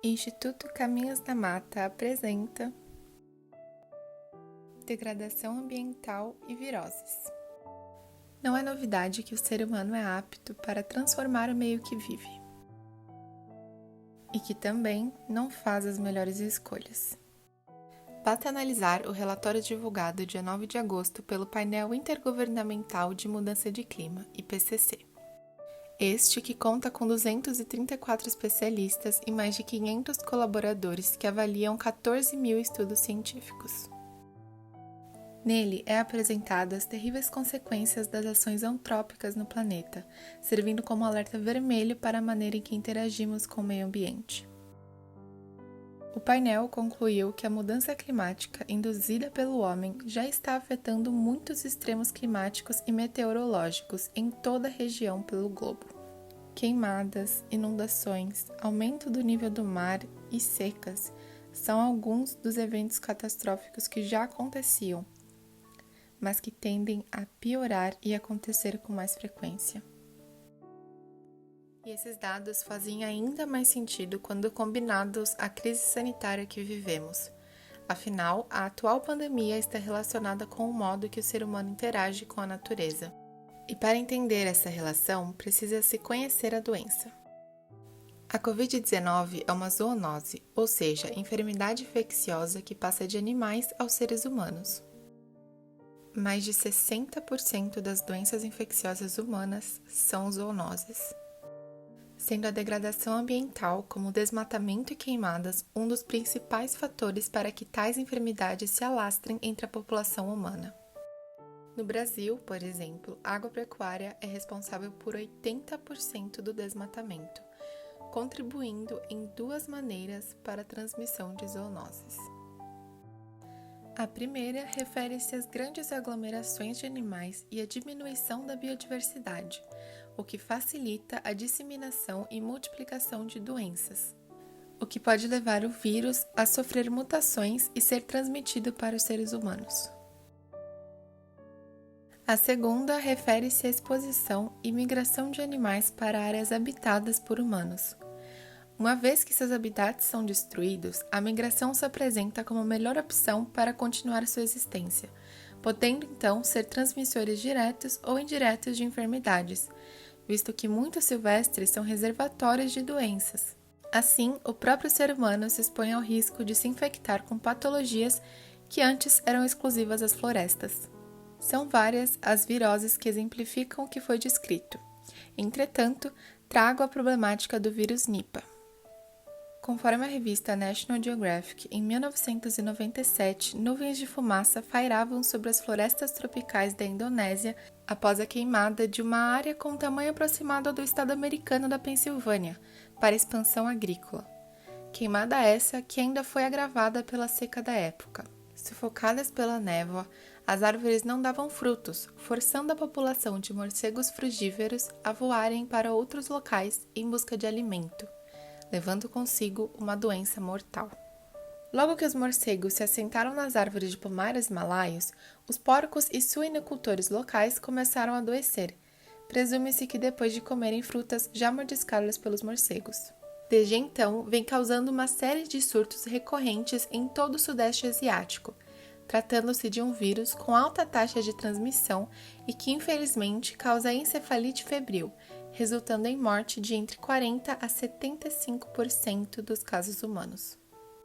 Instituto Caminhos da Mata apresenta Degradação Ambiental e Viroses. Não é novidade que o ser humano é apto para transformar o meio que vive e que também não faz as melhores escolhas. Basta analisar o relatório divulgado dia 9 de agosto pelo Painel Intergovernamental de Mudança de Clima, IPCC. Este que conta com 234 especialistas e mais de 500 colaboradores que avaliam 14 mil estudos científicos. Nele é apresentado as terríveis consequências das ações antrópicas no planeta, servindo como alerta vermelho para a maneira em que interagimos com o meio ambiente. O painel concluiu que a mudança climática induzida pelo homem já está afetando muitos extremos climáticos e meteorológicos em toda a região pelo globo. Queimadas, inundações, aumento do nível do mar e secas são alguns dos eventos catastróficos que já aconteciam, mas que tendem a piorar e acontecer com mais frequência. E esses dados fazem ainda mais sentido quando combinados à crise sanitária que vivemos. Afinal, a atual pandemia está relacionada com o modo que o ser humano interage com a natureza. E para entender essa relação, precisa-se conhecer a doença. A Covid-19 é uma zoonose, ou seja, enfermidade infecciosa que passa de animais aos seres humanos. Mais de 60% das doenças infecciosas humanas são zoonoses, sendo a degradação ambiental, como desmatamento e queimadas, um dos principais fatores para que tais enfermidades se alastrem entre a população humana. No Brasil, por exemplo, a agropecuária é responsável por 80% do desmatamento, contribuindo em duas maneiras para a transmissão de zoonoses. A primeira refere-se às grandes aglomerações de animais e à diminuição da biodiversidade, o que facilita a disseminação e multiplicação de doenças, o que pode levar o vírus a sofrer mutações e ser transmitido para os seres humanos. A segunda refere-se à exposição e migração de animais para áreas habitadas por humanos. Uma vez que seus habitats são destruídos, a migração se apresenta como a melhor opção para continuar sua existência, podendo então ser transmissores diretos ou indiretos de enfermidades, visto que muitos silvestres são reservatórios de doenças. Assim, o próprio ser humano se expõe ao risco de se infectar com patologias que antes eram exclusivas às florestas. São várias as viroses que exemplificam o que foi descrito. Entretanto, trago a problemática do vírus Nipah. Conforme a revista National Geographic, em 1997, nuvens de fumaça pairavam sobre as florestas tropicais da Indonésia após a queimada de uma área com tamanho aproximado ao do estado americano da Pensilvânia, para expansão agrícola. Queimada essa que ainda foi agravada pela seca da época. Sufocadas pela névoa, as árvores não davam frutos, forçando a população de morcegos frugívoros a voarem para outros locais em busca de alimento, levando consigo uma doença mortal. Logo que os morcegos se assentaram nas árvores de pomares malaios, os porcos e suinocultores locais começaram a adoecer. Presume-se que depois de comerem frutas já mordiscadas pelos morcegos. Desde então, vem causando uma série de surtos recorrentes em todo o Sudeste Asiático, tratando-se de um vírus com alta taxa de transmissão e que infelizmente causa encefalite febril, resultando em morte de entre 40% a 75% dos casos humanos.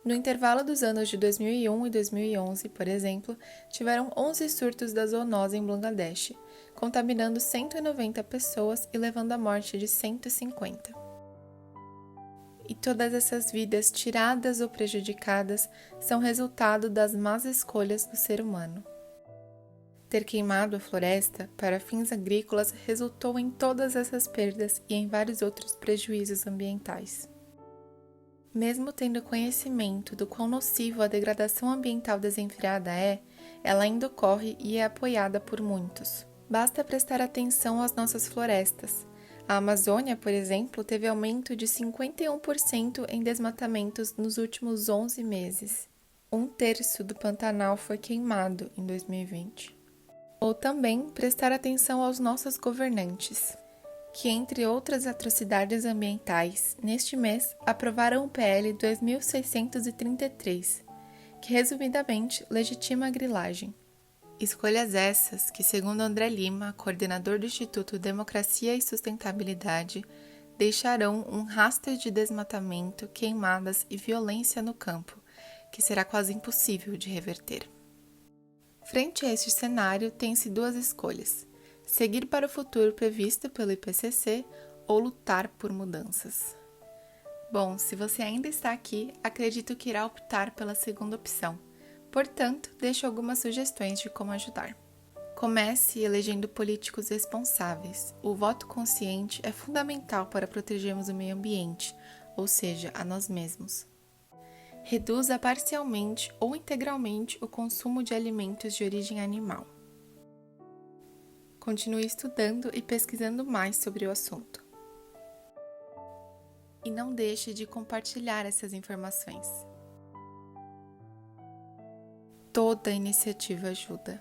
No intervalo dos anos de 2001 e 2011, por exemplo, tiveram 11 surtos da zoonose em Bangladesh, contaminando 190 pessoas e levando à morte de 150. E todas essas vidas tiradas ou prejudicadas são resultado das más escolhas do ser humano. Ter queimado a floresta para fins agrícolas resultou em todas essas perdas e em vários outros prejuízos ambientais. Mesmo tendo conhecimento do quão nocivo a degradação ambiental desenfreada é, ela ainda ocorre e é apoiada por muitos. Basta prestar atenção às nossas florestas. A Amazônia, por exemplo, teve aumento de 51% em desmatamentos nos últimos 11 meses. 1/3 do Pantanal foi queimado em 2020. Ou também prestar atenção aos nossos governantes. que, entre outras atrocidades ambientais, neste mês aprovaram o PL 2633, que resumidamente legitima a grilagem. Escolhas essas que, segundo André Lima, coordenador do Instituto Democracia e Sustentabilidade, deixarão um rastro de desmatamento, queimadas e violência no campo, que será quase impossível de reverter. Frente a este cenário, tem-se duas escolhas: seguir para o futuro previsto pelo IPCC ou lutar por mudanças. Bom, se você ainda está aqui, acredito que irá optar pela segunda opção. Portanto, deixo algumas sugestões de como ajudar. Comece elegendo políticos responsáveis. O voto consciente é fundamental para protegermos o meio ambiente, ou seja, a nós mesmos. Reduza parcialmente ou integralmente o consumo de alimentos de origem animal. Continue estudando e pesquisando mais sobre o assunto. E não deixe de compartilhar essas informações. Toda iniciativa ajuda.